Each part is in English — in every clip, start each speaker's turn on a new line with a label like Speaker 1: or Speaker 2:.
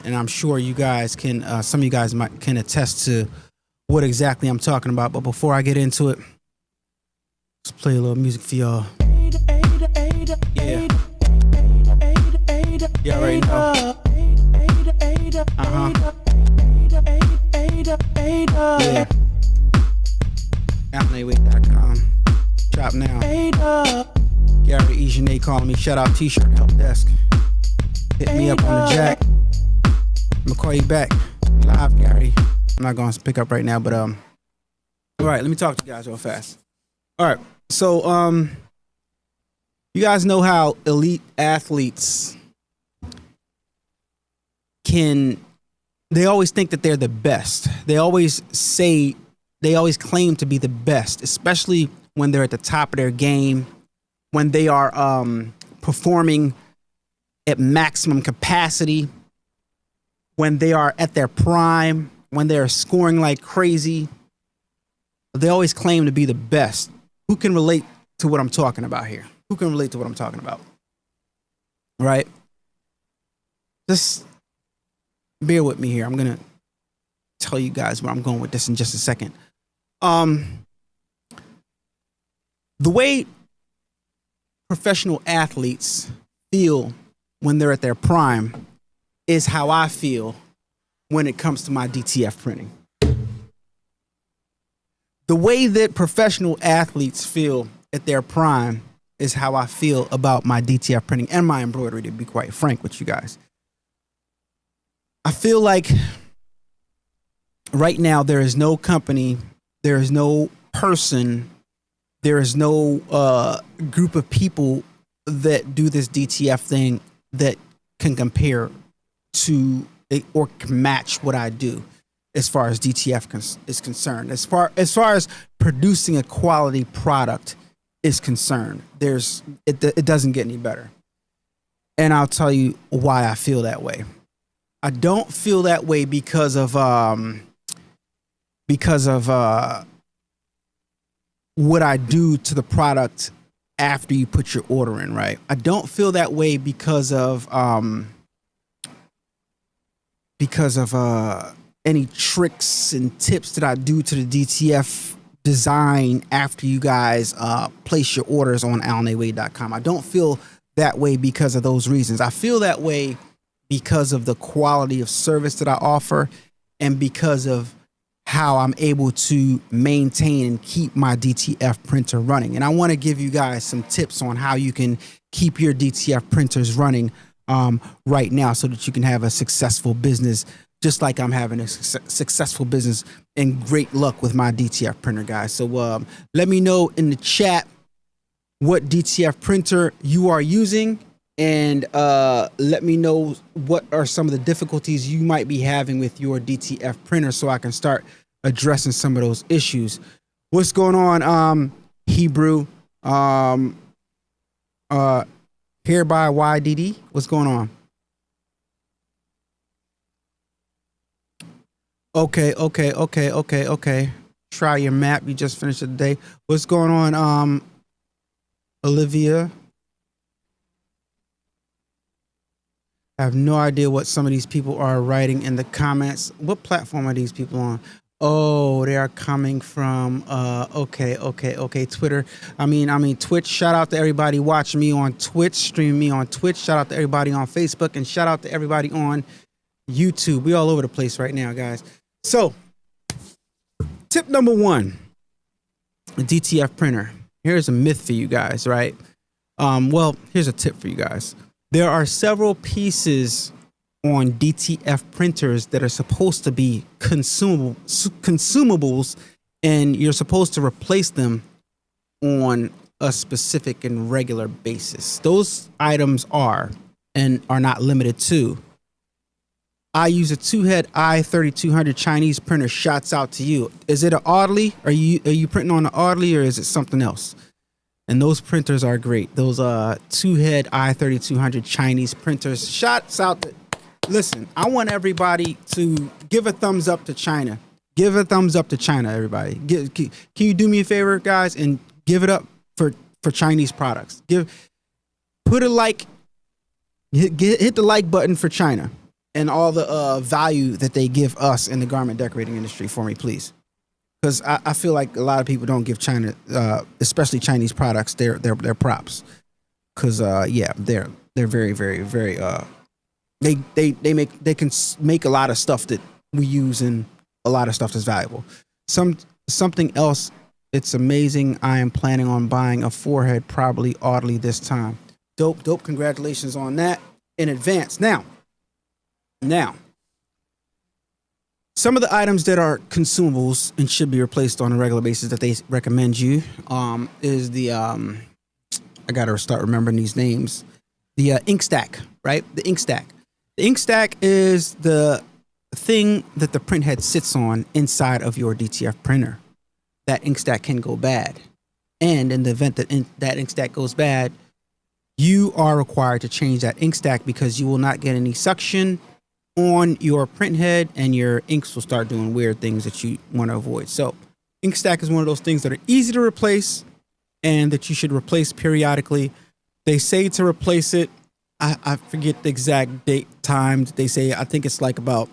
Speaker 1: and I'm sure you guys can, some of you guys can attest to what exactly I'm talking about. But before I get into it, let's play a little music for y'all. Yeah. You already know. Yeah. AmazonWay.com. Shop now. Gary Ejanay calling me. Shout out T-shirt help desk. Hit me up on the jack. I'm gonna call you back live, Gary. I'm not gonna pick up right now, but all right, let me talk to you guys real fast. All right, so you guys know how elite athletes they always think that they're the best. They always claim to be the best, especially when they're at the top of their game, when they are performing at maximum capacity, when they are at their prime, when they're scoring like crazy. They always claim to be the best. Who can relate to what I'm talking about here? Who can relate to what I'm talking about? Right? Just bear with me here. I'm going to tell you guys where I'm going with this in just a second. The way professional athletes feel when they're at their prime is how I feel when it comes to my DTF printing. The way that professional athletes feel at their prime is how I feel about my DTF printing and my embroidery, to be quite frank with you guys. I feel like right now there is no company, there is no person, there is no group of people that do this DTF thing that can compare to or can match what I do as far as DTF is concerned. As far as producing a quality product is concerned, it doesn't get any better. And I'll tell you why I feel that way. I don't feel that way because of what I do to the product after you put your order in, right? I don't feel that way because of any tricks and tips that I do to the DTF design after you guys place your orders on AllenAway.com. I don't feel that way because of those reasons. I feel that way because of the quality of service that I offer and because of how I'm able to maintain and keep my DTF printer running. And I want to give you guys some tips on how you can keep your DTF printers running right now so that you can have a successful business, just like I'm having a successful business and great luck with my DTF printer, guys. So let me know in the chat what DTF printer you are using, and let me know what are some of the difficulties you might be having with your DTF printer so I can start addressing some of those issues. What's going on, Hebrew? Here by YDD, what's going on? Okay. Try your map. You just finished the day. What's going on, Olivia? I have no idea what some of these people are writing in the comments. What platform are these people on? Oh, they are coming from okay, Twitter. I mean Twitch. Shout out to everybody watching me on Twitch, streaming me on Twitch. Shout out to everybody on Facebook, and shout out to everybody on YouTube. We all over the place right now, guys. So, tip number one, a DTF printer. Here's a myth for you guys, right? Well, here's a tip for you guys. There are several pieces on DTF printers that are supposed to be consumables, and you're supposed to replace them on a specific and regular basis. Those items are and are not limited to. I use a 2-head i3200 Chinese printer. Shouts out to you. Is it an Audley? Are you printing on an Audley, or is it something else? And those printers are great. Those 2-head i3200 Chinese printers. Shouts out to, listen, I want everybody to give a thumbs up to China. Give a thumbs up to China, everybody. Can you do me a favor, guys, and give it up for Chinese products? Put a like, hit the like button for China. and all the value that they give us in the garment decorating industry for me, please. Because I feel like a lot of people don't give China, especially Chinese products, their props. Because yeah, they're very very very they can make a lot of stuff that we use, and a lot of stuff that's valuable. Something else. It's amazing. I am planning on buying a forehead, probably oddly this time. Dope. Congratulations on that in advance. Now, some of the items that are consumables and should be replaced on a regular basis that they recommend you is the I gotta start remembering these names. The ink stack, right? The ink stack. The ink stack is the thing that the print head sits on inside of your DTF printer. That ink stack can go bad, and in the event that that ink stack goes bad, you are required to change that ink stack, because you will not get any suction on your print head, and your inks will start doing weird things that you want to avoid. So ink stack is one of those things that are easy to replace and that you should replace periodically. They say to replace it, I forget the exact date time they say. I think it's like about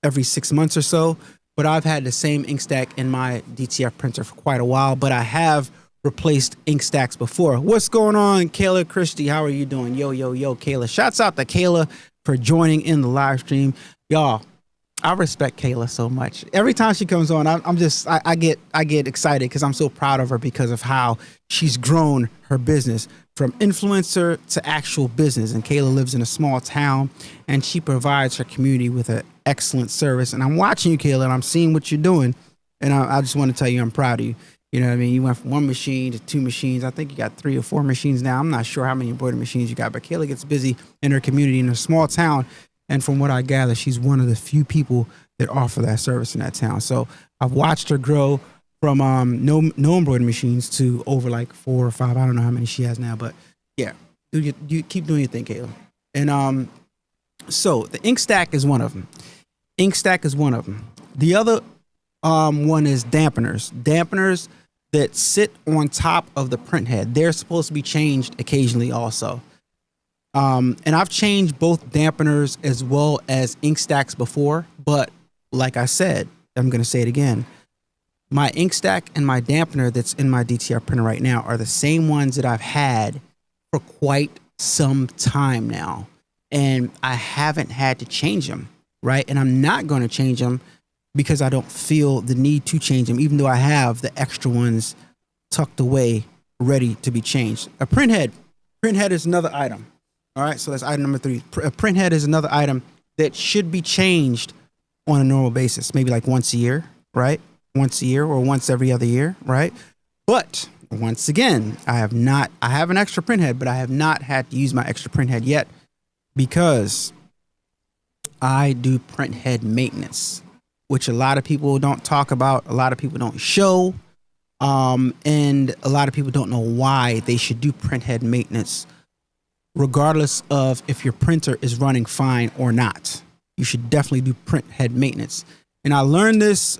Speaker 1: every 6 months or so, but I've had the same ink stack in my DTF printer for quite a while, but I have replaced ink stacks before. What's going on, Kayla Christie? How are you doing? Yo, Kayla. Shouts out to Kayla for joining in the live stream. Y'all, I respect Kayla so much. Every time she comes on, I get excited because I'm so proud of her because of how she's grown her business from influencer to actual business. And Kayla lives in a small town, and she provides her community with an excellent service. And I'm watching you, Kayla, and I'm seeing what you're doing. And I just want to tell you I'm proud of you. You know what I mean? You went from 1 machine to 2 machines. I think you got 3 or 4 machines now. I'm not sure how many embroidery machines you got, but Kayla gets busy in her community in a small town. And from what I gather, she's one of the few people that offer that service in that town. So I've watched her grow from no embroidery machines to over like 4 or 5. I don't know how many she has now, but yeah, you keep doing your thing, Kayla. And so the ink stack is one of them. The other one is dampeners. Dampeners that sit on top of the print head. They're supposed to be changed occasionally also. And I've changed both dampeners as well as ink stacks before, but like I said, I'm going to say it again. My ink stack and my dampener that's in my DTF printer right now are the same ones that I've had for quite some time now. And I haven't had to change them, right? And I'm not going to change them because I don't feel the need to change them, even though I have the extra ones tucked away, ready to be changed. A print head. Print head is another item. All right, so that's item number 3. A print head is another item that should be changed on a normal basis, maybe like once a year, right? Once a year or once every other year, right? But once again, I have an extra print head, but I have not had to use my extra print head yet because I do print head maintenance, which a lot of people don't talk about, a lot of people don't show, and a lot of people don't know why they should do print head maintenance, regardless of if your printer is running fine or not. You should definitely do print head maintenance. And I learned this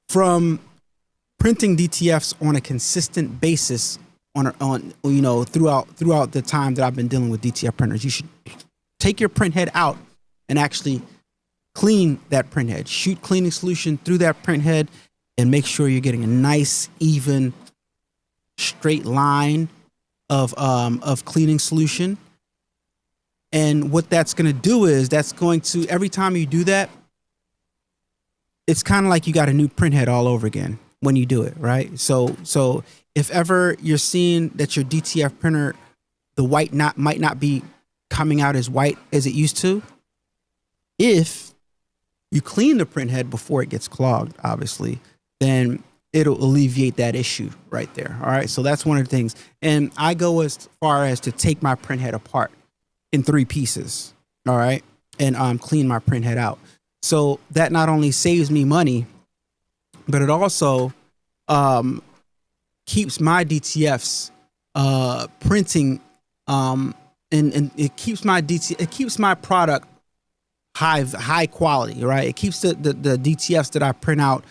Speaker 1: from printing DTFs on a consistent basis throughout the time that I've been dealing with DTF printers. You should take your print head out and actually clean that print head. Shoot cleaning solution through that print head and make sure you're getting a nice, even, straight line of cleaning solution. And what that's going to do is that's going to, every time you do that, it's kind of like you got a new print head all over again when you do it, right? So if ever you're seeing that your DTF printer, the white might not be coming out as white as it used to, if you clean the print head before it gets clogged, obviously, then it'll alleviate that issue right there. All right. So that's one of the things. And I go as far as to take my print head apart in 3 pieces. All right. And clean my print head out. So that not only saves me money, but it also keeps my DTFs printing and it keeps my product high quality, right? It keeps the DTFs that I print out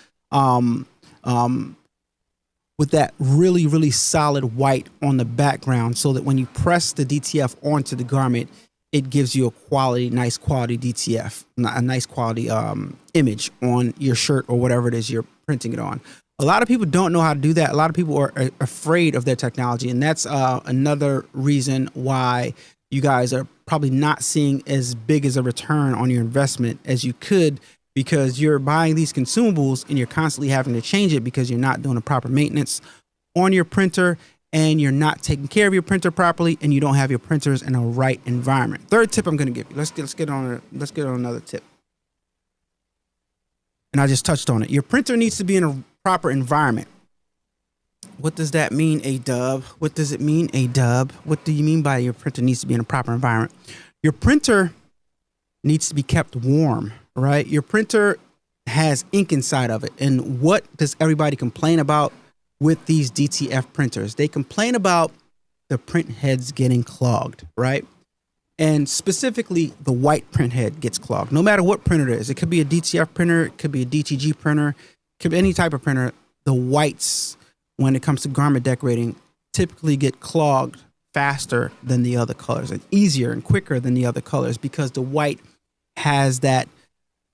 Speaker 1: with that really, really solid white on the background, so that when you press the DTF onto the garment, it gives you a nice quality DTF, a nice quality image on your shirt or whatever it is you're printing it on. A lot of people don't know how to do that. A lot of people are afraid of their technology, and that's another reason why you guys are probably not seeing as big as a return on your investment as you could, because you're buying these consumables and you're constantly having to change it because you're not doing a proper maintenance on your printer, and you're not taking care of your printer properly, and you don't have your printers in a right environment. Third tip I'm going to give you. Let's get on another tip. And I just touched on it. Your printer needs to be in a proper environment. What does that mean, A-Dubb? What does it mean, A-Dubb? What do you mean by your printer needs to be in a proper environment? Your printer needs to be kept warm, right? Your printer has ink inside of it. And what does everybody complain about with these DTF printers? They complain about the print heads getting clogged, right? And specifically, the white print head gets clogged. No matter what printer it is. It could be a DTF printer, it could be a DTG printer, it could be any type of printer. The whites, when it comes to garment decorating, typically get clogged faster than the other colors, and easier and quicker than the other colors, because the white has that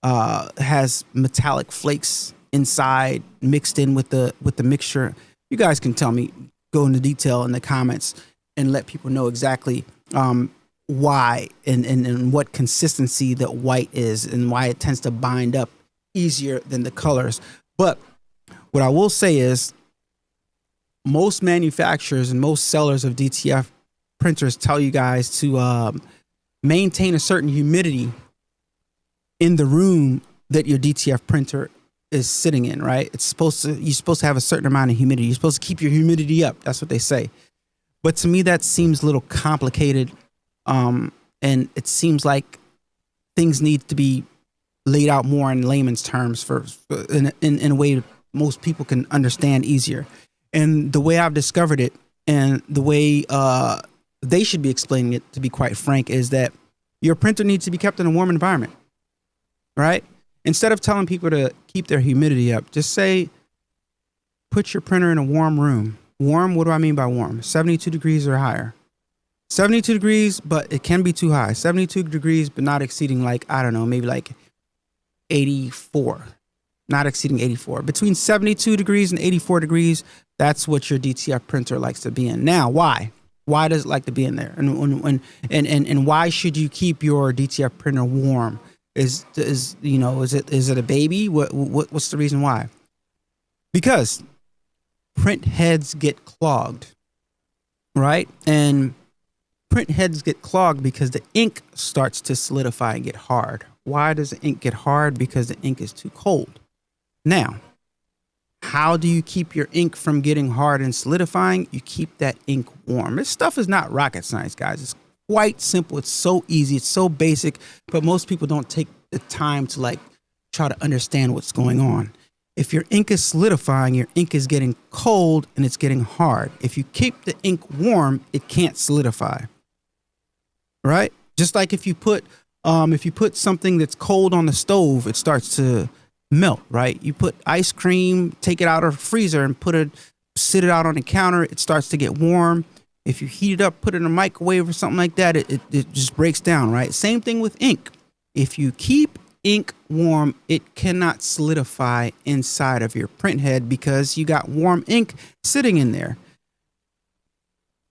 Speaker 1: has metallic flakes inside mixed in with the mixture. You guys can tell me, go into detail in the comments and let people know exactly why and what consistency that white is and why it tends to bind up easier than the colors. But what I will say is, most manufacturers and most sellers of DTF printers tell you guys to maintain a certain humidity in the room that your DTF printer is sitting in, right? You're supposed to have a certain amount of humidity. You're supposed to keep your humidity up. That's what they say. But to me, that seems a little complicated. And it seems like things need to be laid out more in layman's terms in a way most people can understand easier. And the way I've discovered it, and the way they should be explaining it, to be quite frank, is that your printer needs to be kept in a warm environment, right? Instead of telling people to keep their humidity up, just say, put your printer in a warm room. Warm, what do I mean by warm? 72 degrees or higher. 72 degrees, but it can be too high. 72 degrees, but not exceeding, like, I don't know, maybe like 84. Not exceeding 84. Between 72 degrees and 84 degrees, that's what your DTF printer likes to be in. Now, why? Why does it like to be in there? And why should you keep your DTF printer warm? Is it a baby? What's the reason why? Because print heads get clogged, right? And print heads get clogged because the ink starts to solidify and get hard. Why does the ink get hard? Because the ink is too cold. Now, how do you keep your ink from getting hard and solidifying? You keep that ink warm. This stuff is not rocket science, guys. It's quite simple. It's so easy. It's so basic, but most people don't take the time to try to understand what's going on. If your ink is solidifying, your ink is getting cold and it's getting hard. If you keep the ink warm, it can't solidify. Right? Just like if you put something that's cold on the stove, it starts to melt, right? You put ice cream, take it out of the freezer and sit it out on the counter, it starts to get warm. If you heat it up, put it in a microwave or something like that, it just breaks down, right? Same thing with ink. If you keep ink warm, it cannot solidify inside of your print head because you got warm ink sitting in there.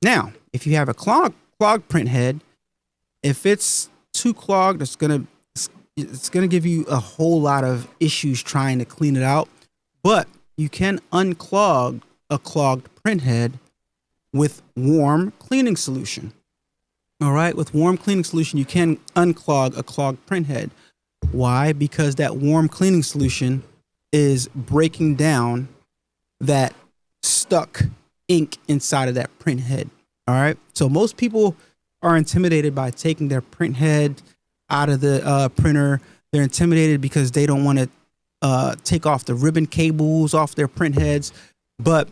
Speaker 1: Now, if you have a clogged print head, if it's too clogged, it's gonna give you a whole lot of issues trying to clean it out. But you can unclog a clogged print head with warm cleaning solution. All right, with warm cleaning solution, you can unclog a clogged print head. Why? Because that warm cleaning solution is breaking down that stuck ink inside of that print head. All right, so most people are intimidated by taking their print head out of the printer. They're intimidated because they don't want to take off the ribbon cables off their print heads. But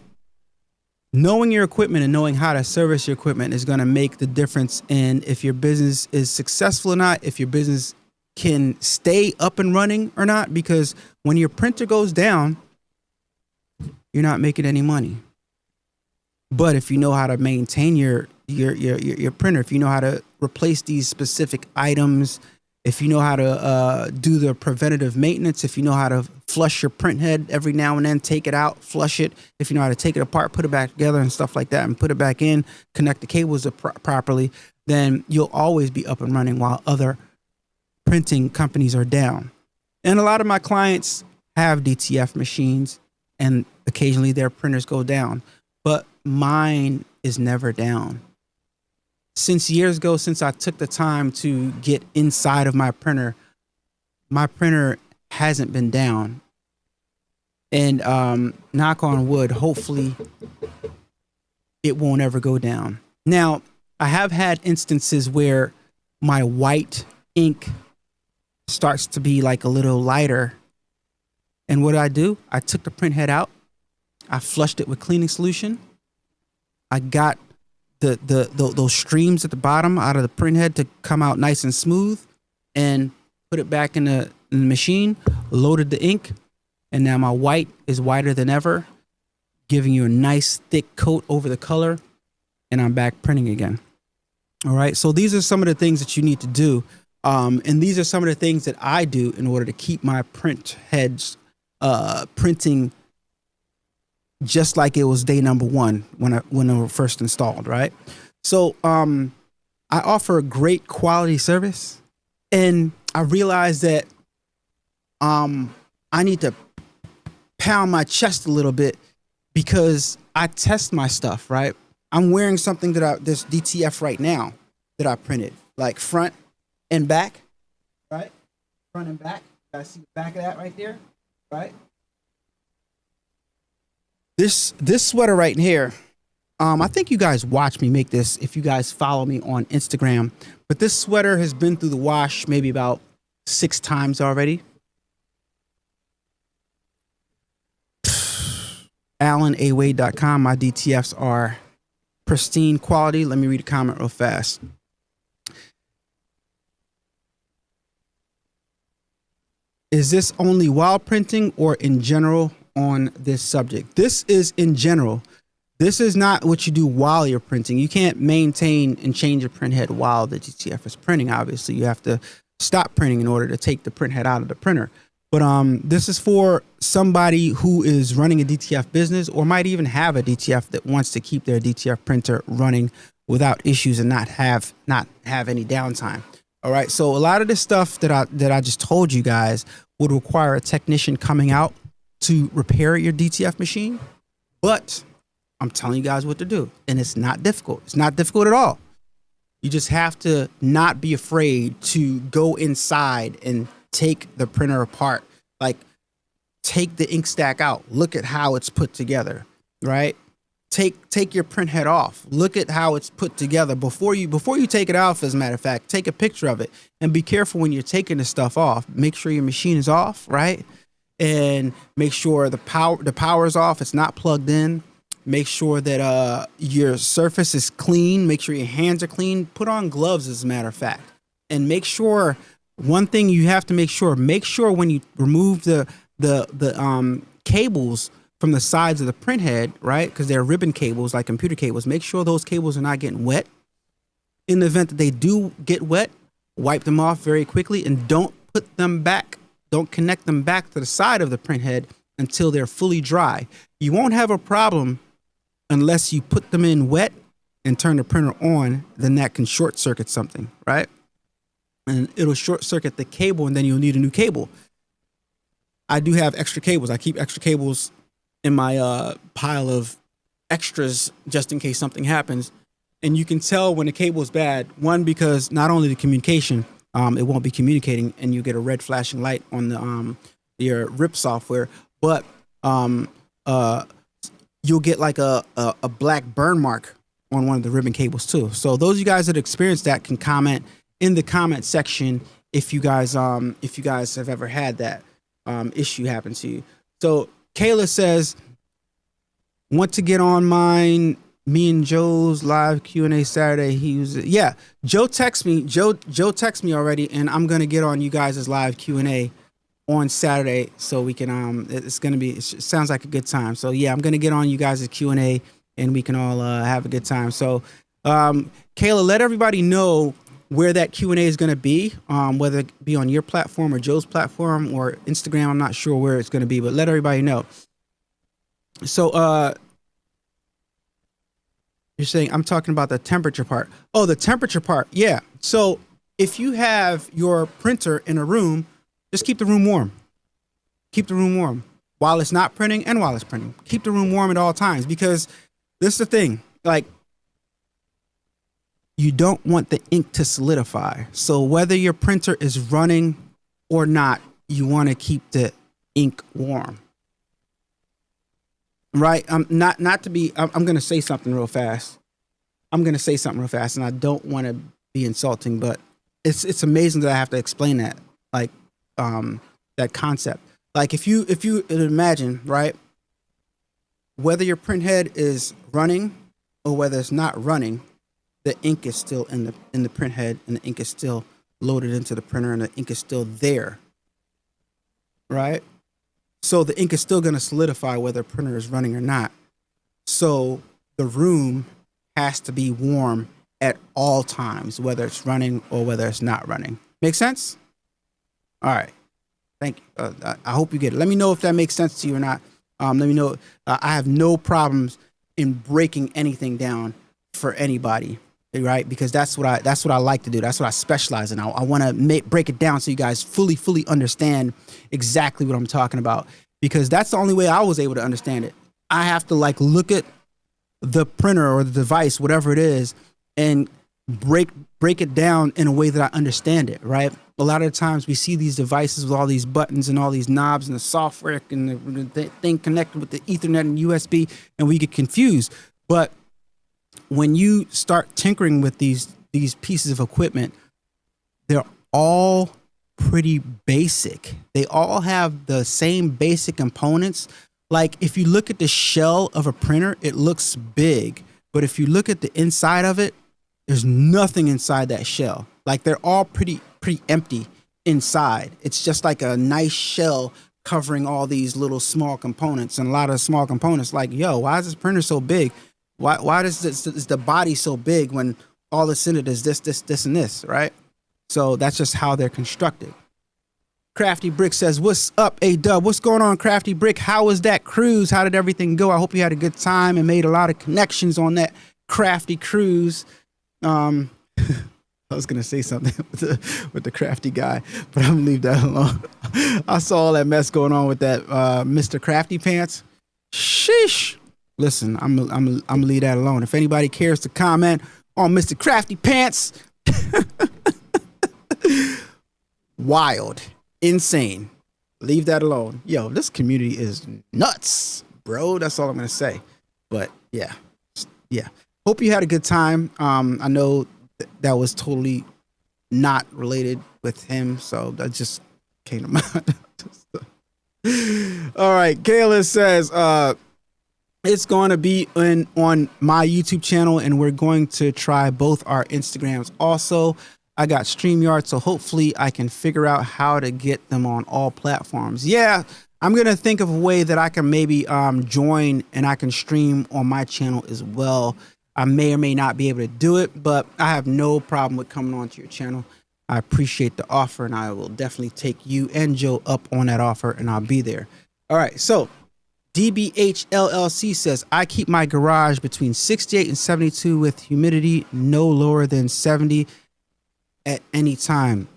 Speaker 1: knowing your equipment and knowing how to service your equipment is going to make the difference in if your business is successful or not, if your business can stay up and running or not. Because when your printer goes down, you're not making any money. But if you know how to maintain your printer, if you know how to replace these specific items, if you know how to do the preventative maintenance, if you know how to flush your print head every now and then, take it out, flush it, if you know how to take it apart, put it back together and stuff like that, and put it back in, connect the cables properly, then you'll always be up and running while other printing companies are down. And a lot of my clients have DTF machines, and occasionally their printers go down, but mine is never down. Since years ago, since I took the time to get inside of my printer hasn't been down. And knock on wood, hopefully it won't ever go down. Now, I have had instances where my white ink starts to be like a little lighter. And what do? I took the print head out. I flushed it with cleaning solution. I got those streams at the bottom out of the print head to come out nice and smooth, and put it back in the machine, loaded the ink, and now my white is whiter than ever, giving you a nice thick coat over the color, and I'm back printing again. All right, so these are some of the things that you need to do, and these are some of the things that I do in order to keep my print heads printing just like it was day number one when they were first installed, right? So I offer a great quality service, and I realized that I need to pound my chest a little bit because I test my stuff, right? I'm wearing something this DTF right now that I printed, like front and back, right? Front and back. You guys see the back of that right there, right? This sweater right here, I think you guys watch me make this if you guys follow me on Instagram, but this sweater has been through the wash maybe about 6 times already. AlanAWade.com, my DTFs are pristine quality. Let me read a comment real fast. Is this only while printing or in general on this subject? This is in general. This is not what you do while you're printing. You can't maintain and change your print head while the DTF is printing. Obviously, you have to stop printing in order to take the print head out of the printer. But this is for somebody who is running a DTF business, or might even have a DTF that wants to keep their DTF printer running without issues and not have any downtime. All right. So a lot of this stuff that I just told you guys would require a technician coming out to repair your DTF machine, but I'm telling you guys what to do, and it's not difficult. It's not difficult at all. You just have to not be afraid to go inside and take the printer apart. Like, take the ink stack out. Look at how it's put together, right? Take your print head off. Look at how it's put together before you take it off. As a matter of fact, take a picture of it, and be careful when you're taking the stuff off. Make sure your machine is off, right? And make sure the power is off. It's not plugged in. Make sure that your surface is clean. Make sure your hands are clean. Put on gloves, as a matter of fact. And make sure, one thing you have to make sure when you remove the cables from the sides of the print head, right? Because they're ribbon cables, like computer cables. Make sure those cables are not getting wet. In the event that they do get wet, wipe them off very quickly, and don't put them back. Don't connect them back to the side of the print head until they're fully dry. You won't have a problem unless you put them in wet and turn the printer on. Then that can short circuit something, right? And it'll short circuit the cable, and then you'll need a new cable. I do have extra cables. I keep extra cables in my pile of extras just in case something happens. And you can tell when the cable is bad, one, because not only the communication, it won't be communicating, and you get a red flashing light on the your RIP software, but you'll get like a black burn mark on one of the ribbon cables too. So those of you guys that experienced that can comment in the comment section if you guys have ever had that issue happen to you. So Kayla says, want to get on mine. Me and Joe's live Q&A Saturday. Joe texted me. Joe texted me already, and I'm gonna get on you guys' live Q&A on Saturday, so we can it sounds like a good time. So yeah, I'm gonna get on you guys' Q&A, and we can all have a good time. So Kayla, let everybody know where that Q&A is going to be, whether it be on your platform or Joe's platform or Instagram. I'm not sure where it's going to be, but let everybody know. So you're saying I'm talking about the temperature part. Oh, the temperature part. Yeah. So if you have your printer in a room, just keep the room warm. Keep the room warm while it's not printing and while it's printing. Keep the room warm at all times, because this is the thing. Like, you don't want the ink to solidify. So whether your printer is running or not, you want to keep the ink warm. Right? I'm going to say something real fast. And I don't want to be insulting, but it's amazing that I have to explain that, like, that concept. Like, if you imagine, right, whether your print head is running or whether it's not running, the ink is still in the print head, and the ink is still loaded into the printer, and the ink is still there, right? So the ink is still going to solidify whether the printer is running or not. So the room has to be warm at all times, whether it's running or whether it's not running. Make sense? All right. Thank you. I hope you get it. Let me know if that makes sense to you or not. Let me know. I have no problems in breaking anything down for anybody, right? Because that's what I like to do. That's what I specialize in. I want to break it down so you guys fully understand exactly what I'm talking about, because that's the only way I was able to understand it. I have to, like, look at the printer or the device, whatever it is, and break it down in a way that I understand it, right? A lot of the times we see these devices with all these buttons and all these knobs and the software and the thing connected with the Ethernet and USB, and we get confused. But when you start tinkering with these pieces of equipment, they're all pretty basic. They all have the same basic components. Like, if you look at the shell of a printer, it looks big. But if you look at the inside of it, there's nothing inside that shell. Like, they're all pretty empty inside. It's just like a nice shell covering all these little small components, and a lot of small components. Like, yo, why is this printer so big? Why is the body so big when all that's in it is this, and this, right? So that's just how they're constructed. Crafty Brick says, what's up, A-Dubb? What's going on, Crafty Brick? How was that cruise? How did everything go? I hope you had a good time and made a lot of connections on that crafty cruise. I was going to say something with the crafty guy, but I'm going to leave that alone. I saw all that mess going on with that Mr. Crafty Pants. Sheesh. Listen, I'm going to leave that alone. If anybody cares to comment on Mr. Crafty Pants, wild, insane. Leave that alone. Yo, this community is nuts, bro. That's all I'm going to say. But yeah. Hope you had a good time. I know that was totally not related with him, so that just came to mind. All right, Kayla says it's going to be on my YouTube channel, and we're going to try both our Instagrams also. I got StreamYard, so hopefully I can figure out how to get them on all platforms. Yeah, I'm going to think of a way that I can maybe join and I can stream on my channel as well. I may or may not be able to do it, but I have no problem with coming onto your channel. I appreciate the offer, and I will definitely take you and Joe up on that offer, and I'll be there. All right, so DBH LLC says, I keep my garage between 68 and 72 with humidity no lower than 70 at any time.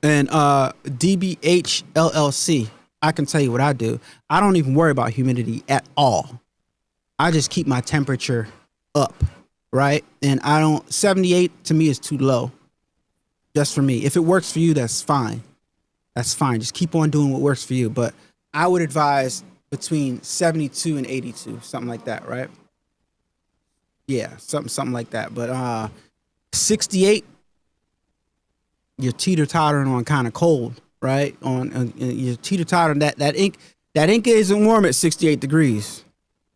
Speaker 1: And DBH LLC, I can tell you what I do. I don't even worry about humidity at all. I just keep my temperature up, right? And 78 to me is too low, just for me. If it works for you, that's fine. That's fine. Just keep on doing what works for you. But I would advise between 72 and 82, something like that, right? Yeah, something like that. But 68, you're teeter-tottering on kind of cold, right? You're teeter-tottering. That ink isn't warm at 68 degrees.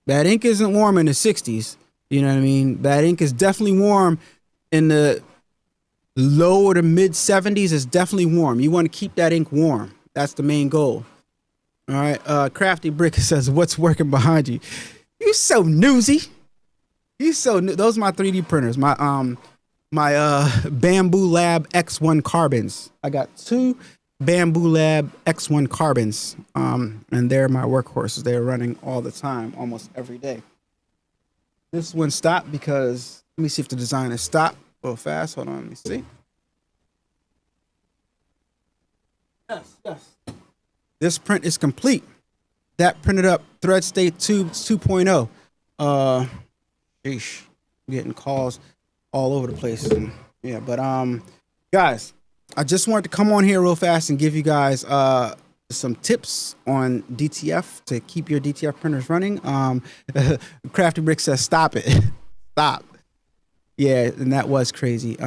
Speaker 1: That ink isn't warm in the 60s. You know what I mean? That ink is definitely warm in the low to mid 70s. It's definitely warm. You want to keep that ink warm. That's the main goal. All right. Crafty Brick says, what's working behind you? You so newsy. Those are my 3D printers. My my Bamboo Lab X1 carbons. I got two Bamboo Lab X1 carbons, and they're my workhorses. They're running all the time, almost every day. This one stopped because, let me see if the design is stopped real fast. Hold on, let me see. Yes. This print is complete. That printed up thread state tubes 2.0. Sheesh, I'm getting calls all over the place. And yeah, but guys, I just wanted to come on here real fast and give you guys some tips on DTF to keep your DTF printers running. Crafty Brick says, stop it. Stop. Yeah, and that was crazy.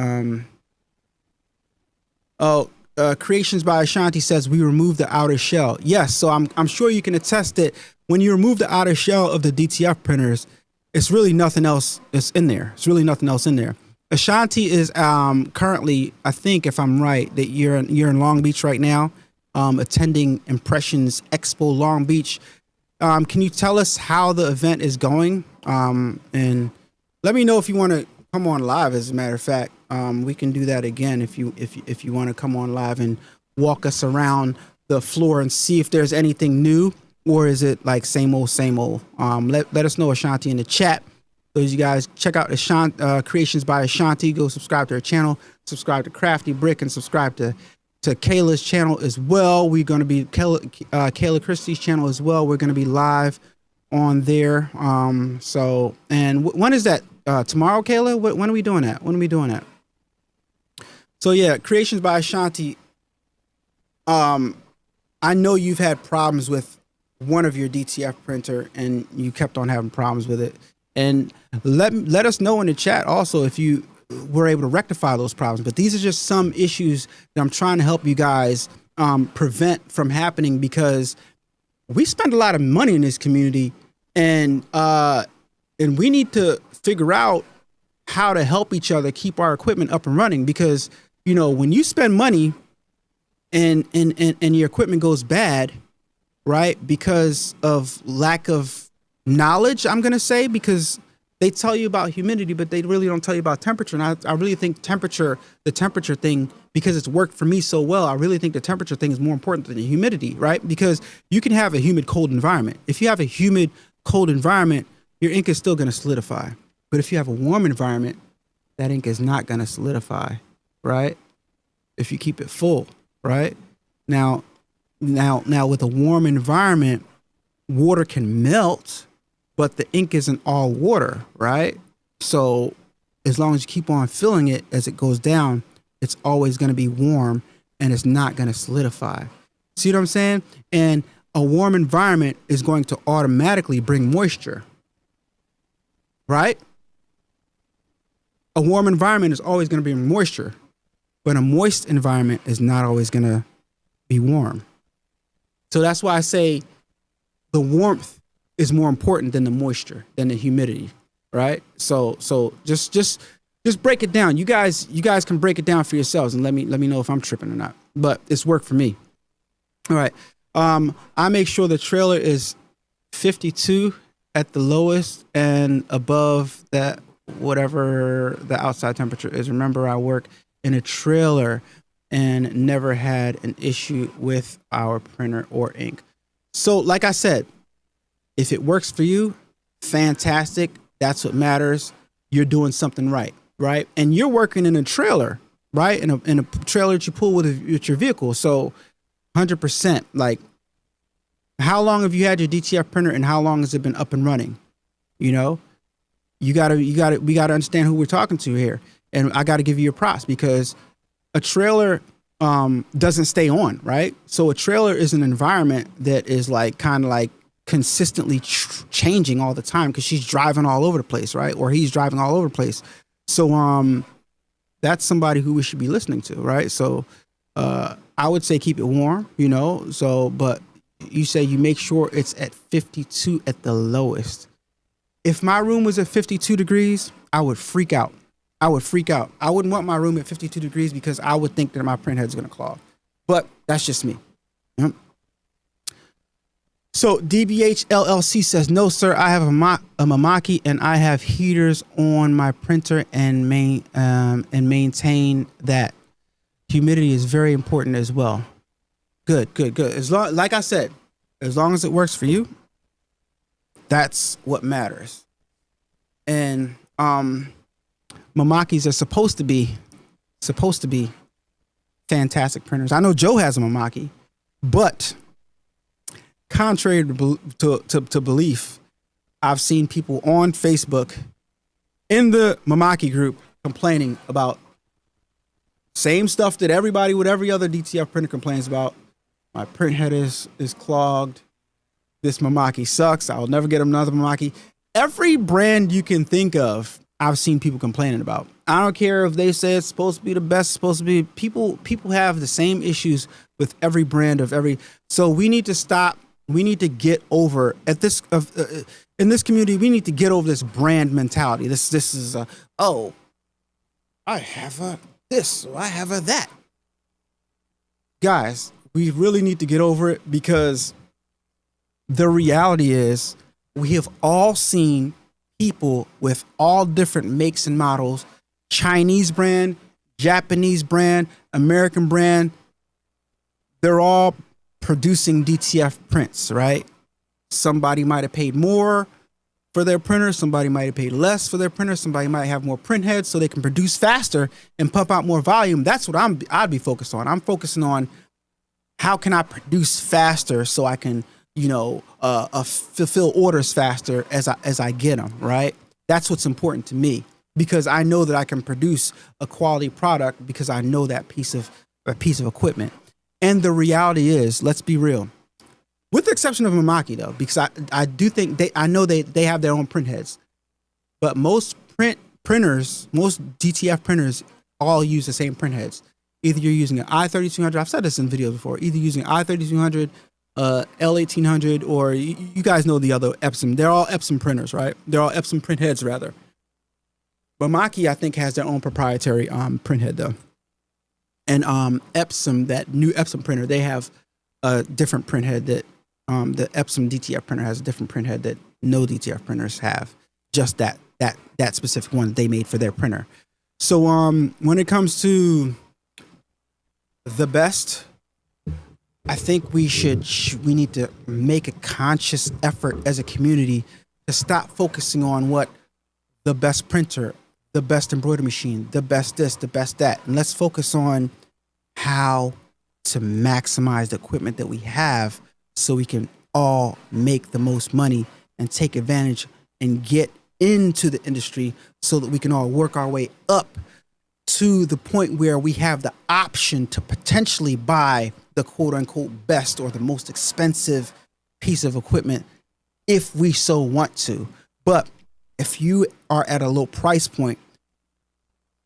Speaker 1: Creations by Ashanti says we remove the outer shell. Yes, so I'm sure you can attest that when you remove the outer shell of the DTF printers, it's really nothing else that's in there. It's really nothing else in there. Ashanti is currently, I think if I'm right, that you're in Long Beach right now, attending Impressions Expo Long Beach. Can you tell us how the event is going? And let me know if you want to come on live. As a matter of fact, we can do that again if you want to come on live and walk us around the floor and see if there's anything new, or is it like same old, same old? Let us know, Ashanti, in the chat. Those you guys, check out Creations by Ashanti. Go subscribe to her channel, subscribe to Crafty Brick, and subscribe to Kayla's channel as well. We're going to be Kayla Christie's channel as well. We're going to be live on there. So, and when is that? Tomorrow, Kayla? When are we doing that? When are we doing that? So yeah, Creations by Ashanti. I know you've had problems with one of your DTF printer, and you kept on having problems with it. And let us know in the chat also if you were able to rectify those problems. But these are just some issues that I'm trying to help you guys prevent from happening, because we spend a lot of money in this community, and we need to figure out how to help each other keep our equipment up and running. Because, you know, when you spend money and your equipment goes bad, right, because of lack of knowledge, I'm going to say, because they tell you about humidity, but they really don't tell you about temperature. And I really think the temperature thing, because it's worked for me so well, I really think the temperature thing is more important than the humidity, right? Because you can have a humid, cold environment. If you have a humid, cold environment, your ink is still going to solidify. But if you have a warm environment, that ink is not going to solidify, right? If you keep it full, right? Now with a warm environment, water can melt, but the ink isn't all water, right? So as long as you keep on filling it as it goes down, it's always going to be warm and it's not going to solidify. See what I'm saying? And a warm environment is going to automatically bring moisture, right? A warm environment is always going to bring moisture, but a moist environment is not always going to be warm. So that's why I say the warmth is more important than the moisture, than the humidity, right? So just break it down. You guys can break it down for yourselves and let me know if I'm tripping or not. But it's worked for me. All right. I make sure the trailer is 52 at the lowest and above that, whatever the outside temperature is. Remember, I work in a trailer and never had an issue with our printer or ink. So like I said, if it works for you, fantastic. That's what matters. You're doing something right, right? And you're working in a trailer, right? In a trailer that you pull with your vehicle. So 100%. Like, how long have you had your DTF printer and how long has it been up and running? You know, we gotta understand who we're talking to here. And I gotta give you your props, because a trailer doesn't stay on, right? So a trailer is an environment that is like kind of like consistently changing all the time, because she's driving all over the place, right? Or he's driving all over the place. So that's somebody who we should be listening to, right? So I would say keep it warm, you know. So, but you say you make sure it's at 52 at the lowest. If my room was at 52 degrees, I would freak out. I wouldn't want my room at 52 degrees because I would think that my print head's going to clog. But that's just me. Yep. So DBH LLC says, no, sir, I have a Mamaki and I have heaters on my printer and maintain that. Humidity is very important as well. Good. As long, like I said, as long as it works for you, that's what matters. And Mamakis are supposed to be fantastic printers. I know Joe has a Mamaki, but contrary to belief, I've seen people on Facebook in the Mamaki group complaining about same stuff that everybody with every other DTF printer complains about. My print head is clogged. This Mamaki sucks. I'll never get another Mamaki. Every brand you can think of, I've seen people complaining about. I don't care if they say it's supposed to be the best, it's supposed to be. People have the same issues with every brand of every. So we need to stop. We need to get over at this in this community. We need to get over this brand mentality. This is oh, I have a this, so I have a that. Guys, we really need to get over it, because the reality is we have all seen people with all different makes and models, Chinese brand, Japanese brand, American brand. They're all producing DTF prints, right? Somebody might have paid more for their printer. Somebody might have paid less for their printer. Somebody might have more print heads so they can produce faster and pump out more volume. That's what I'd be focused on. I'm focusing on how can I produce faster so I can, fulfill orders faster as I get them, right? That's what's important to me, because I know that I can produce a quality product because I know that piece of equipment. And the reality is, let's be real, with the exception of Mamaki though, because I do think I know they have their own print heads, but most printers, most DTF printers all use the same print heads. Either you're using an i3200, I've said this in videos before, either using i3200, L1800, or you guys know the other Epson. They're all Epson printers, right? They're all Epson print heads, rather. Mamaki, I think, has their own proprietary print head, though. And Epson, that new Epson printer, they have a different print head that the Epson DTF printer has a different print head that no DTF printers have. Just that specific one that they made for their printer. So when it comes to the best, I think we need to make a conscious effort as a community to stop focusing on what the best printer, the best embroidery machine, the best this, the best that. And let's focus on how to maximize the equipment that we have so we can all make the most money and take advantage and get into the industry so that we can all work our way up to the point where we have the option to potentially buy the quote unquote best or the most expensive piece of equipment if we so want to. But if you are at a low price point,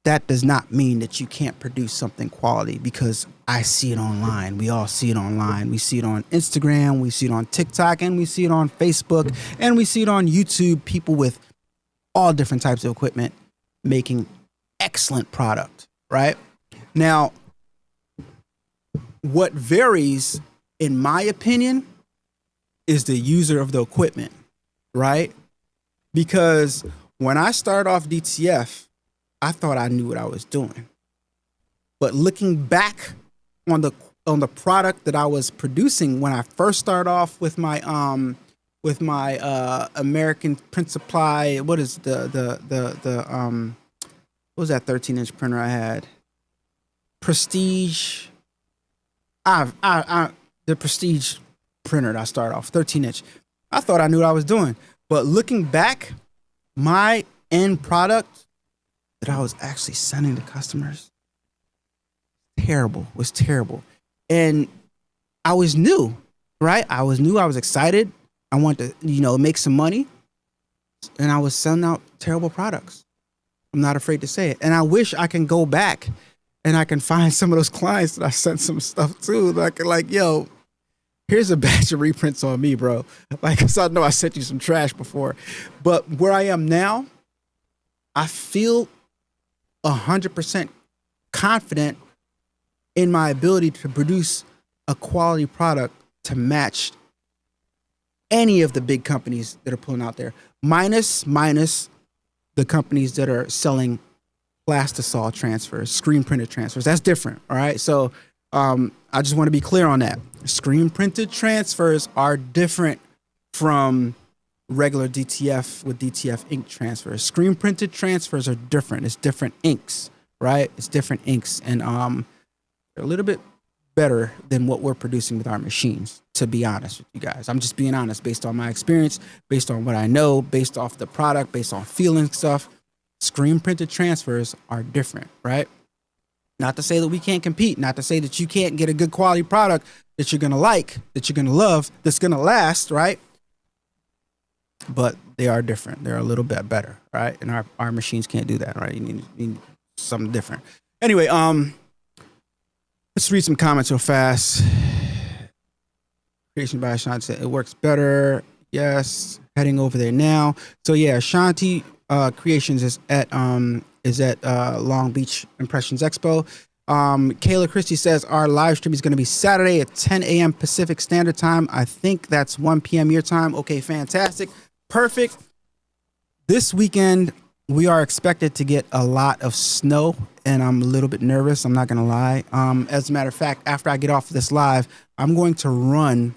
Speaker 1: that does not mean that you can't produce something quality, because I see it online. We all see it online. We see it on Instagram, we see it on TikTok, and we see it on Facebook, and we see it on YouTube. People with all different types of equipment making excellent product, right? Now, what varies, in my opinion, is the user of the equipment, right? Because when I started off DTF, I thought I knew what I was doing. But looking back on the product that I was producing when I first started off with my American Print Supply, what is what was that 13-inch printer I had? Prestige. The Prestige printer that I started off, 13-inch. I thought I knew what I was doing. But looking back, my end product that I was actually sending to customers was terrible. And I was new, right? I was excited. I wanted to, make some money. And I was sending out terrible products. I'm not afraid to say it. And I wish I can go back and I can find some of those clients that I sent some stuff to. Like, yo, here's a batch of reprints on me, bro. Like, 'cause I know I sent you some trash before. But where I am now, I feel 100% confident in my ability to produce a quality product to match any of the big companies that are pulling out there, minus the companies that are selling plastisol transfers, screen printed transfers. That's different. All right. So I just want to be clear on that. Screen printed transfers are different from regular DTF with DTF ink transfers. Screen printed transfers are different. It's different inks, right? It's different inks, and they're a little bit better than what we're producing with our machines, to be honest with you guys. I'm just being honest based on my experience, based on what I know, based off the product, based on feeling stuff. Screen printed transfers are different, right? Not to say that we can't compete, not to say that you can't get a good quality product that you're going to like, that you're going to love, that's going to last, right? But they are different. They're a little bit better, right? And our machines can't do that, right? You need something different. Anyway, let's read some comments real fast. Creation by Ashanti said it works better. Yes, heading over there now. So yeah, Ashanti Creations is at Long Beach Impressions Expo. Kayla Christie says our live stream is going to be Saturday at 10 a.m. Pacific Standard Time. I think that's 1 p.m. your time. Okay, fantastic. Perfect. This weekend, we are expected to get a lot of snow, and I'm a little bit nervous. I'm not going to lie. As a matter of fact, after I get off this live, I'm going to run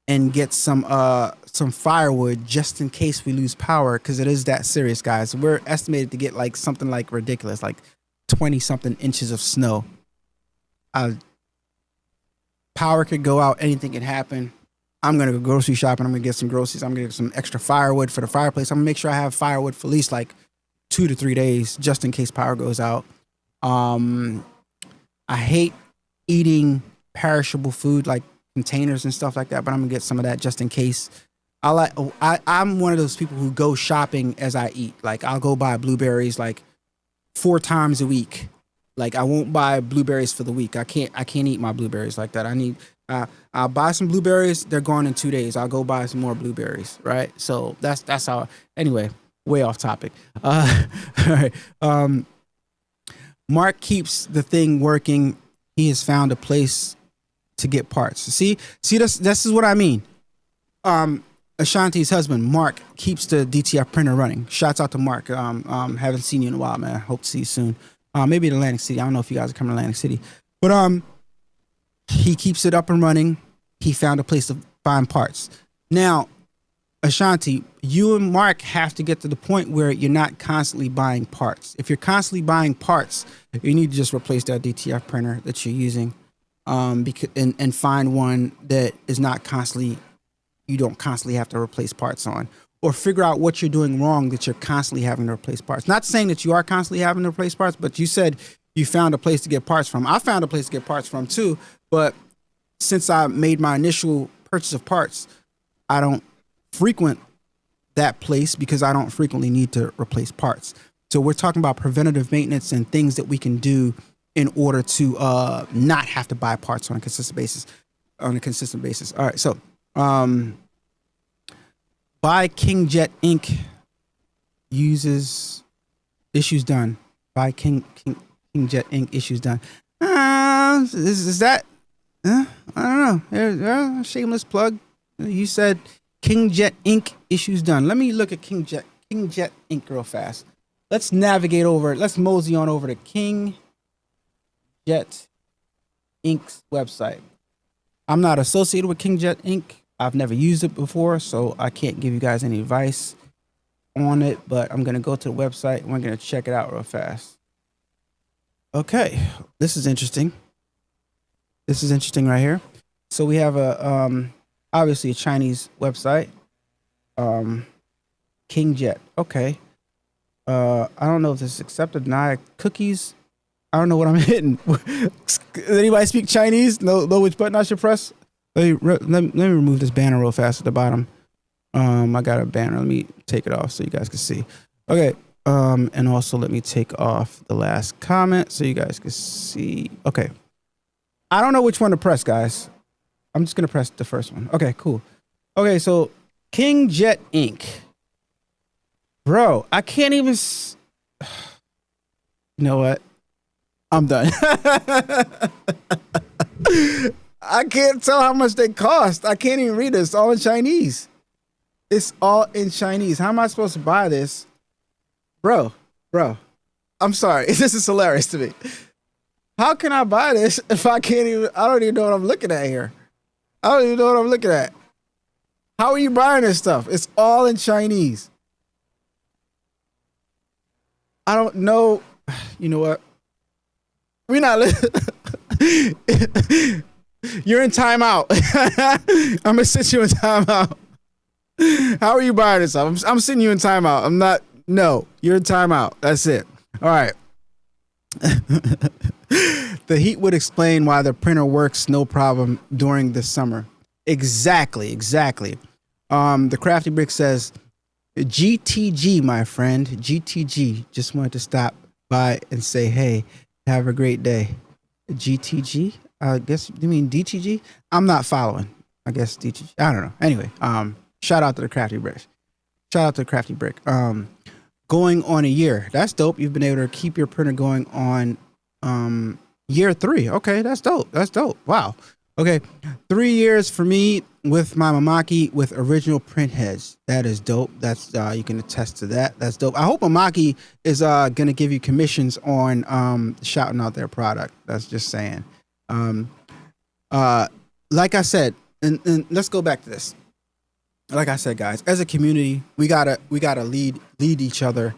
Speaker 1: and get some firewood just in case we lose power, because it is that serious, guys. We're estimated to get like something like ridiculous, like 20 something inches of snow. Power could go out, anything can happen. I'm gonna go grocery shopping. I'm gonna get some groceries. I'm gonna get some extra firewood for the fireplace. I'm gonna make sure I have firewood for at least like 2 to 3 days, just in case power goes out. I hate eating perishable food like containers and stuff like that, but I'm gonna get some of that just in case. I'm one of those people who go shopping as I eat. Like I'll go buy blueberries like 4 times a week. Like I won't buy blueberries for the week. I can't eat my blueberries like that. I'll buy some blueberries. They're gone in 2 days. I'll go buy some more blueberries. Right. So that's how. Anyway, way off topic. All right. Mark keeps the thing working. He has found a place to get parts. See, this is what I mean. Ashanti's husband, Mark, keeps the DTF printer running. Shouts out to Mark. Haven't seen you in a while, man. Hope to see you soon. Maybe in Atlantic City. I don't know if you guys are coming to Atlantic City, but he keeps it up and running. He found a place to find parts. Now, Ashanti, you and Mark have to get to the point where you're not constantly buying parts. If you're constantly buying parts, you need to just replace that DTF printer that you're using, and find one that is not constantly, you don't constantly have to replace parts on, or figure out what you're doing wrong that you're constantly having to replace parts. Not saying that you are constantly having to replace parts, but you said you found a place to get parts from. I found a place to get parts from too, but since I made my initial purchase of parts, I don't frequent that place because I don't frequently need to replace parts. So we're talking about preventative maintenance and things that we can do in order to not have to buy parts on a consistent basis. All right, so buy KingJet Ink uses issues done. Buy KingJet Ink issues done. Is that? I don't know. Shameless plug. You said KingJet Ink issues done. Let me look at KingJet Ink real fast. Let's navigate over. Let's mosey on over to KingJet Ink's website. I'm not associated with KingJet Ink. I've never used it before, so I can't give you guys any advice on it, but I'm going to go to the website and we're going to check it out real fast. Okay, this is interesting. This is interesting right here. So we have a obviously a Chinese website. KingJet. Okay. I don't know if this is accepted. Deny cookies. I don't know what I'm hitting. Does anybody speak Chinese? Know which button I should press? Let me remove this banner real fast at the bottom. I got a banner. Let me take it off so you guys can see. Okay. And also let me take off the last comment so you guys can see. Okay. I don't know which one to press, guys. I'm just going to press the first one. Okay, cool. Okay, so KingJet Ink. Bro, I can't even... You know what? I'm done. I can't tell how much they cost. I can't even read it. It's all in Chinese. It's all in Chinese. How am I supposed to buy this? Bro. I'm sorry. This is hilarious to me. How can I buy this if I don't even know what I'm looking at here. I don't even know what I'm looking at. How are you buying this stuff? It's all in Chinese. I don't know. You know what? We're not You're in timeout. I'm gonna sit you in timeout. How are you buying this stuff? I'm sitting you in timeout. I'm not. No, you're in timeout. That's it. All right. The heat would explain why the printer works no problem during the summer. Exactly. The Crafty Brick says, GTG, my friend. GTG. Just wanted to stop by and say, hey, have a great day. GTG? I guess you mean DTG? I'm not following. I guess DTG. I don't know. Anyway, shout out to the Crafty Brick. Going on a year. That's dope. You've been able to keep your printer going on year 3. Okay, that's dope. Wow. Okay, 3 years for me with my Mamaki with original print heads. That is dope. That's you can attest to that. That's dope. I hope Mamaki is gonna give you commissions on shouting out their product. That's just saying. Like I said, and let's go back to this. Like I said, guys, as a community, we gotta lead each other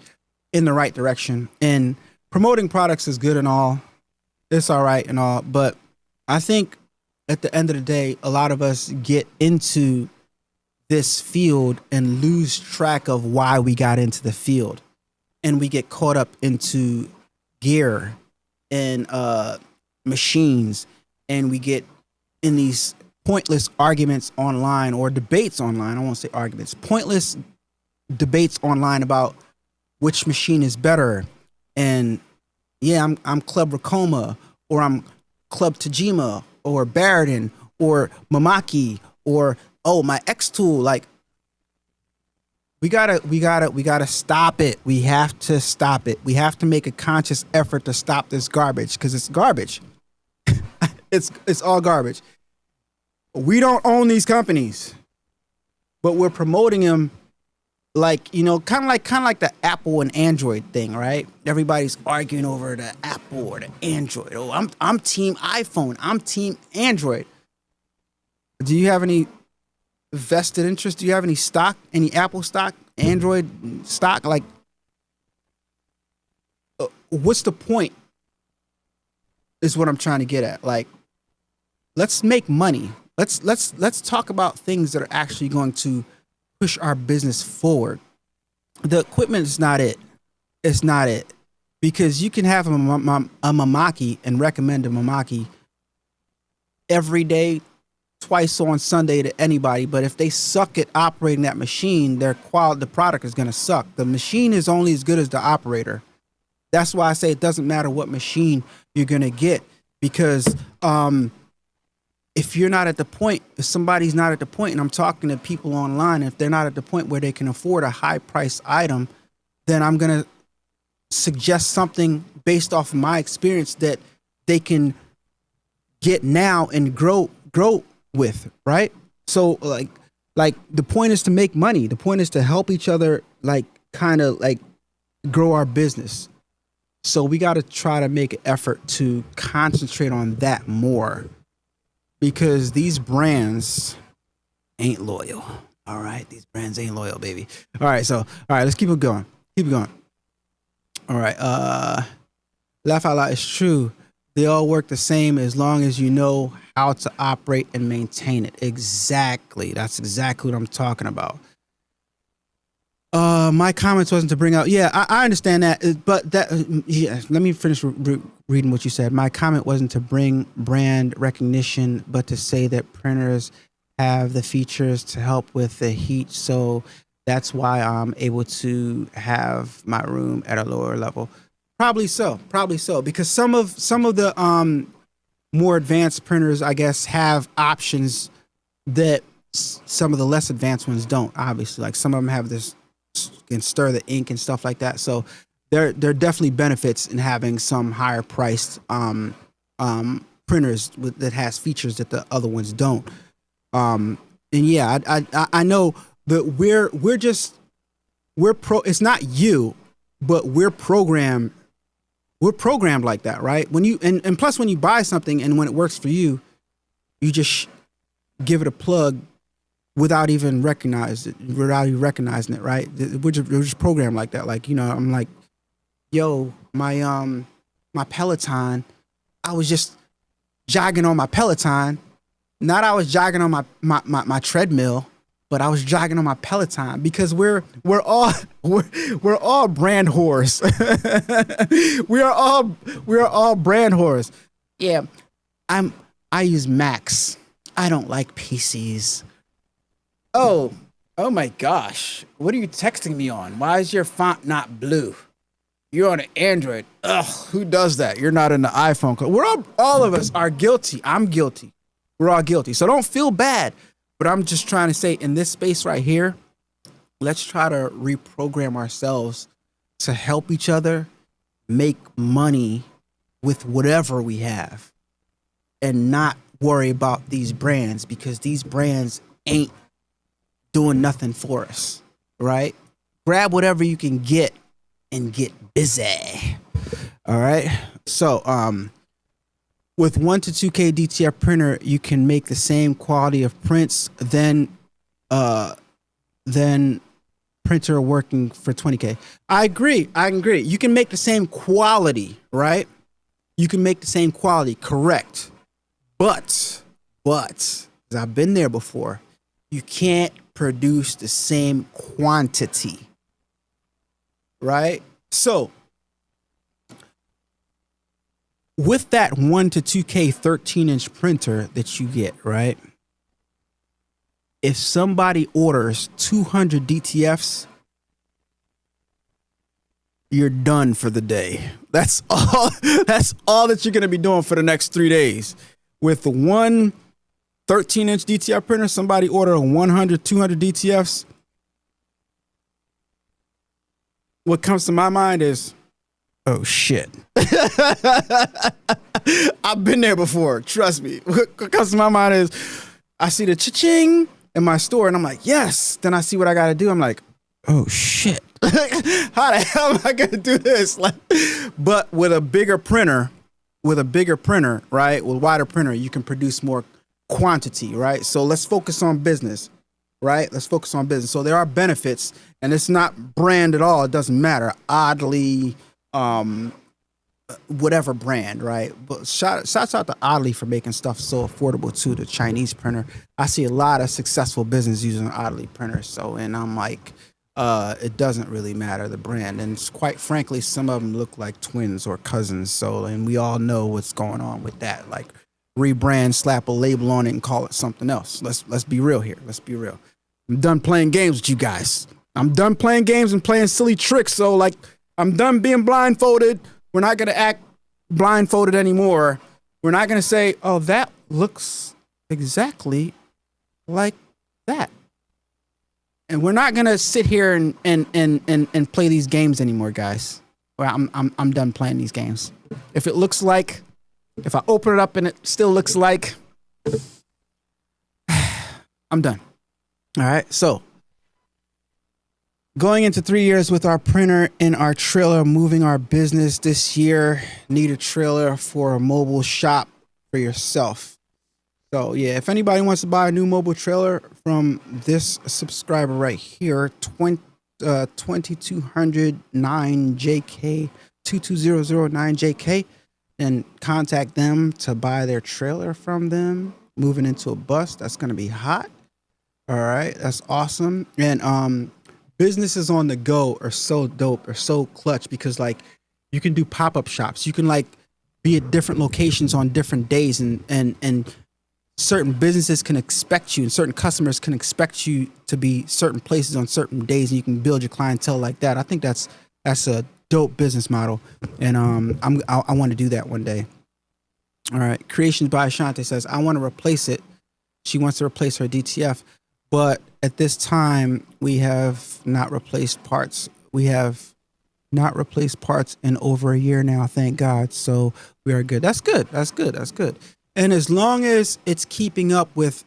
Speaker 1: in the right direction. And promoting products is good and all. It's all right and all, but I think at the end of the day, a lot of us get into this field and lose track of why we got into the field, and we get caught up into gear and machines, and we get in these pointless arguments online or debates online. I won't say arguments, pointless debates online about which machine is better. And yeah, I'm Club Racoma, or I'm Club Tajima, or Barradin, or Mamaki, or my X tool. Like, we gotta stop it. We have to stop it. We have to make a conscious effort to stop this garbage, because it's garbage. It's all garbage. We don't own these companies, but we're promoting them like, you know, kind of like the Apple and Android thing, right? Everybody's arguing over the Apple or the Android. Oh, I'm team iPhone. I'm team Android. Do you have any vested interest? Do you have any stock? Any Apple stock? Android stock? Like, what's the point? Is what I'm trying to get at. Like, let's make money. Let's talk about things that are actually going to push our business forward. The equipment is not it. It's not it. Because you can have a Mamaki and recommend a Mamaki every day, twice on Sunday to anybody. But if they suck at operating that machine, the product is going to suck. The machine is only as good as the operator. That's why I say it doesn't matter what machine you're going to get, because if you're not at the point, if somebody's not at the point, and I'm talking to people online, if they're not at the point where they can afford a high price item, then I'm going to suggest something based off of my experience that they can get now and grow with, right? So like the point is to make money. The point is to help each other, like, kind of like grow our business. So we got to try to make an effort to concentrate on that more, because these brands ain't loyal. All right. These brands ain't loyal, baby. All right. So, all right, let's keep it going. All right. Laugh out loud. It's true. They all work the same as long as you know how to operate and maintain it. Exactly. That's exactly what I'm talking about. My comments wasn't to bring out. Yeah, I understand that, but yeah. Let me finish reading what you said. My comment wasn't to bring brand recognition, but to say that printers have the features to help with the heat, so that's why I'm able to have my room at a lower level. Probably so, because some of the more advanced printers, I guess, have options that some of the less advanced ones don't. Obviously, like some of them have this, can stir the ink and stuff like that. So there are definitely benefits in having some higher priced printers that has features that the other ones don't. And yeah, I know that it's not you, but we're programmed like that, right? When you and plus when you buy something and when it works for you, you just give it a plug without even recognizing it, right? We're just programmed like that. Like, you know, I'm like, yo, my Peloton, I was just jogging on my Peloton. Not I was jogging on my treadmill, but I was jogging on my Peloton because we're all brand whores. we are all brand whores. Yeah, I use Macs. I don't like PCs. Oh my gosh. What are you texting me on? Why is your font not blue? You're on an Android. Ugh, who does that? You're not in the iPhone. We're all of us are guilty. I'm guilty. We're all guilty. So don't feel bad. But I'm just trying to say, in this space right here, let's try to reprogram ourselves to help each other make money with whatever we have and not worry about these brands, because these brands ain't doing nothing for us, right? Grab whatever you can get and get busy. All right. So, with 1 to 2K DTF printer, you can make the same quality of prints than printer working for 20K. I agree. You can make the same quality, right? You can make the same quality, correct. But, 'cause I've been there before, you can't produce the same quantity, right? So, with that 1 to 2K 13-inch printer that you get, right? If somebody orders 200 DTFs, you're done for the day. That's all that you're going to be doing for the next 3 days. With the one 13-inch DTF printer, somebody order 100, 200 DTFs. What comes to my mind is, oh shit. I've been there before. Trust me. What comes to my mind is I see the cha-ching in my store and I'm like, yes. Then I see what I got to do. I'm like, oh shit. How the hell am I going to do this? But with a bigger printer, right? With wider printer, you can produce more quantity, right? So let's focus on business, right? Let's focus on business. So there are benefits, and it's not brand at all. It doesn't matter. Oddly, whatever brand, right? But shouts out to Oddly for making stuff so affordable too. The Chinese printer, I see a lot of successful business using Oddly printers. So, and I'm like, it doesn't really matter the brand, and quite frankly, some of them look like twins or cousins. So, and we all know what's going on with that. Like, rebrand, slap a label on it, and call it something else. Let's be real here. Let's be real. I'm done playing games with you guys. I'm done playing games and playing silly tricks. So, like, I'm done being blindfolded. We're not going to act blindfolded anymore. We're not going to say, oh, that looks exactly like that. And we're not going to sit here and play these games anymore, guys. Well, I'm done playing these games. If I open it up and it still looks like, I'm done. All right. So, going into 3 years with our printer in our trailer, moving our business this year, need a trailer for a mobile shop for yourself. So yeah, if anybody wants to buy a new mobile trailer from this subscriber right here, 2209JK, 22009JK, then contact them to buy their trailer from them. Moving into a bus, that's going to be hot. All right, that's awesome. And businesses on the go are so dope, are so clutch, because like you can do pop-up shops. You can like be at different locations on different days, and certain businesses can expect you, and certain customers can expect you to be certain places on certain days, and you can build your clientele like that. I think that's a dope business model, and I want to do that one day. All right, Creations by Ashante says, I want to replace it. She wants to replace her DTF, but at this time we have not replaced parts. We have not replaced parts in over a year now, thank God. So we are good. That's good. That's good. That's good. And as long as it's keeping up with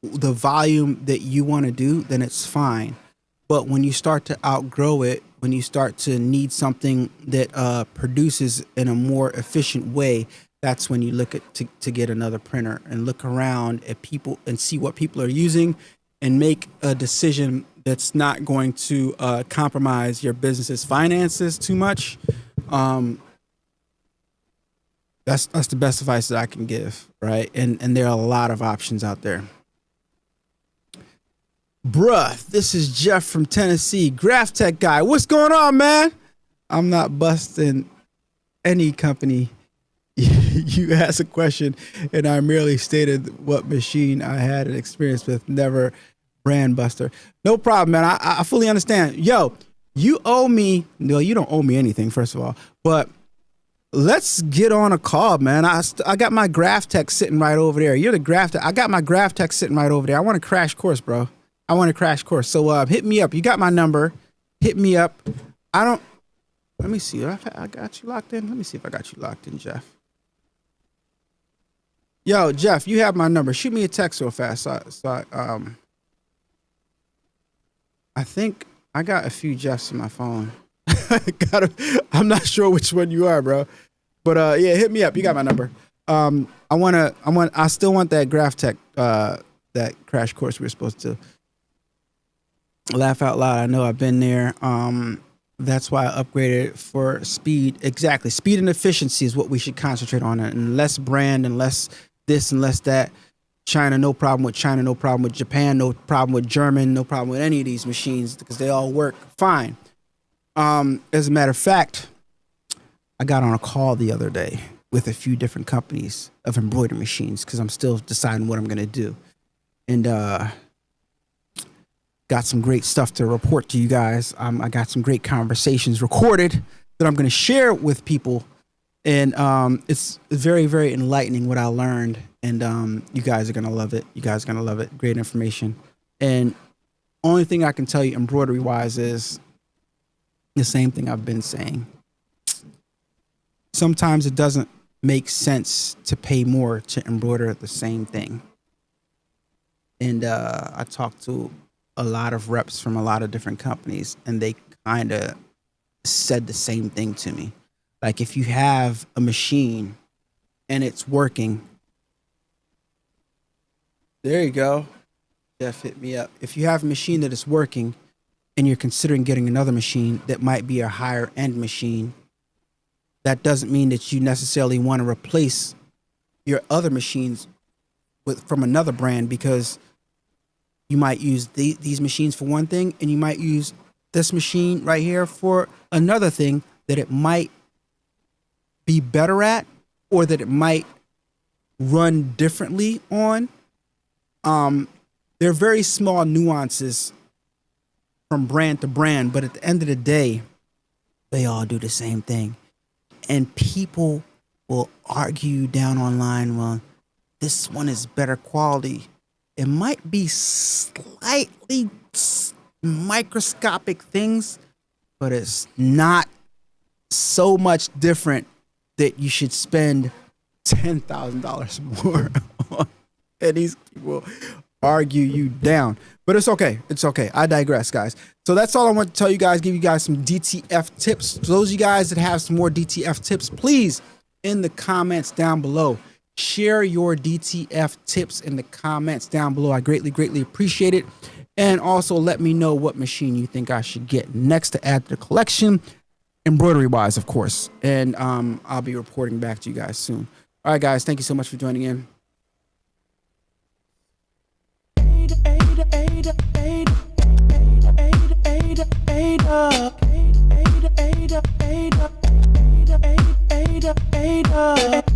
Speaker 1: the volume that you want to do, then it's fine. But when you start to outgrow it, when you start to need something that produces in a more efficient way, that's when you look at to get another printer and look around at people and see what people are using and make a decision that's not going to compromise your business's finances too much. That's the best advice that I can give, right? And there are a lot of options out there. Bruh, this is Jeff from Tennessee, Graph Tech guy. What's going on, man? I'm not busting any company. You asked a question, and I merely stated what machine I had an experience with, never brand buster. No problem, man. I fully understand. Yo, you owe me, no, you don't owe me anything, first of all, but let's get on a call, man. I got my Graph Tech sitting right over there. You're the Graph Tech. I got my Graph Tech sitting right over there. I want a crash course, bro. I want a crash course. So hit me up. You got my number. Hit me up. Let me see. I got you locked in. Let me see if I got you locked in, Jeff. Yo, Jeff, you have my number. Shoot me a text real fast. I think I got a few Jeffs in my phone. I'm not sure which one you are, bro. But yeah, hit me up. You got my number. I still want that Graph Tech, that crash course we were supposed to. Laugh out loud. I know I've been there. That's why I upgraded for speed. Exactly. Speed and efficiency is what we should concentrate on. And less brand and less this and less that. China, no problem with China. No problem with Japan. No problem with German. No problem with any of these machines because they all work fine. As a matter of fact, I got on a call the other day with a few different companies of embroidery machines because I'm still deciding what I'm going to do. And got some great stuff to report to you guys. I got some great conversations recorded that I'm going to share with people. And it's very, very enlightening what I learned. And you guys are going to love it. You guys are going to love it. Great information. And only thing I can tell you embroidery-wise is the same thing I've been saying. Sometimes it doesn't make sense to pay more to embroider the same thing. And I talked to a lot of reps from a lot of different companies, and they kind of said the same thing to me. Like if you have a machine and it's working, there you go. Jeff hit me up. If you have a machine that is working and you're considering getting another machine that might be a higher end machine, that doesn't mean that you necessarily want to replace your other machines from another brand, because you might use these machines for one thing, and you might use this machine right here for another thing that it might be better at, or that it might run differently on. There are very small nuances from brand to brand, but at the end of the day, they all do the same thing. And people will argue down online, well, this one is better quality. It might be slightly microscopic things, but it's not so much different that you should spend $10,000 more on. And these people argue you down. But it's okay. It's okay. I digress, guys. So that's all I want to tell you guys, give you guys some DTF tips. For those of you guys that have some more DTF tips, please, in the comments down below, share your DTF tips in the comments down below. I greatly, greatly appreciate it. And also let me know what machine you think I should get next to add to the collection, embroidery-wise, of course. And I'll be reporting back to you guys soon. All right, guys. Thank you so much for joining in. A-Dubb.